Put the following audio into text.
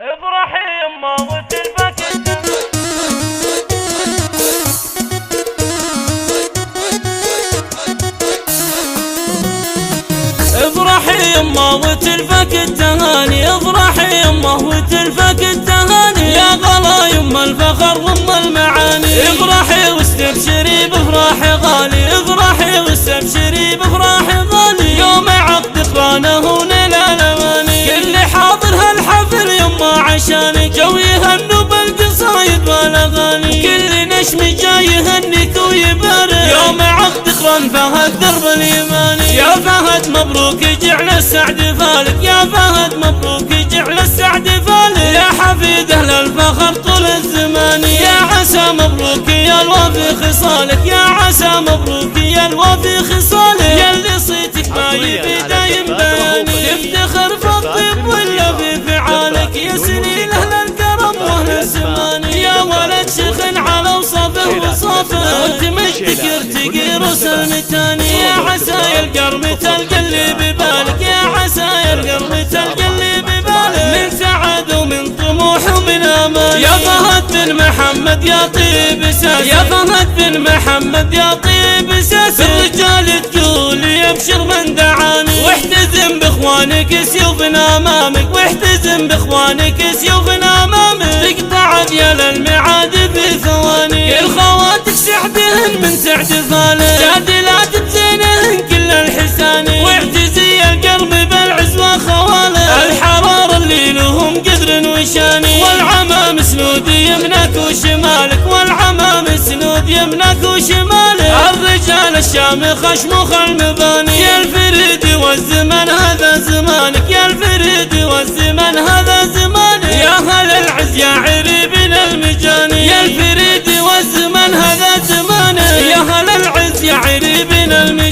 افرحي يما وتلفك افرحي يما وتلفك التهاني، افرحي يما وتلفك التهاني، يا غلا يما الفخر وام المعاني. افرحي واستبشري بفرح غالي، افرحي واستبشري بفرح غالي، يوم عقد قرانه نيل الاماني. كل حاضر هالحفل يما عشانك، جو يهنوا بالقصايد والاغاني، كل نشم جاي يهنيك ويبارك، يوم عقد قران فهد درب الايماني. يا فهد مبروك جعل السعد فالك، يا فهد مبروك جعل السعد فالك، يا حفيد اهل الفخر طول الزمان. يا عسى مبروك يا الوفي خصالك، يا عسى مبروك يا الوفي خصالك، يا اللي صيتك باين دايم بياني، يفتخر في الطيب ولا في فعالك، يا سنين اهل الكرم واهل الزمان. يا ولد شيخ على وصفه وصفه، وانت مجدك يرتقي رسل متاني. يا عسى يلقى تلقى اللي ببالك، يا عسى يلقى تلقى اللي ببالك، من سعادة ومن طموح ومن امان. يا فهد بن محمد يا طيب اساس، يا فهد بن محمد يا طيب اساس، الرجال تقول يبشر من دعاني، واحتزم باخوانك سيوف امامك، واحتزم باخوانك سيوف امامك، تقطع ديال المعاد في ثواني. كل خواتك سعدهن من سعد فالك، جادلات بزينهن كل الحساني، واعتزي القلب بالعز وخوالك، الحرار اللي لهم قدر وشاني، والعمام سنود يمنك وشمالك، والعمام سنود يمنك وشمالك، الرجال الشامخ شموخ المباني. يا الفريد والزمن هذا زمانك، يا الفريد والزمن هذا زمانك، يا هل العز يا عريبين المجاني، يا الفريد والزمن هذا زمانك، يا هل العز يا عريبين المجاني.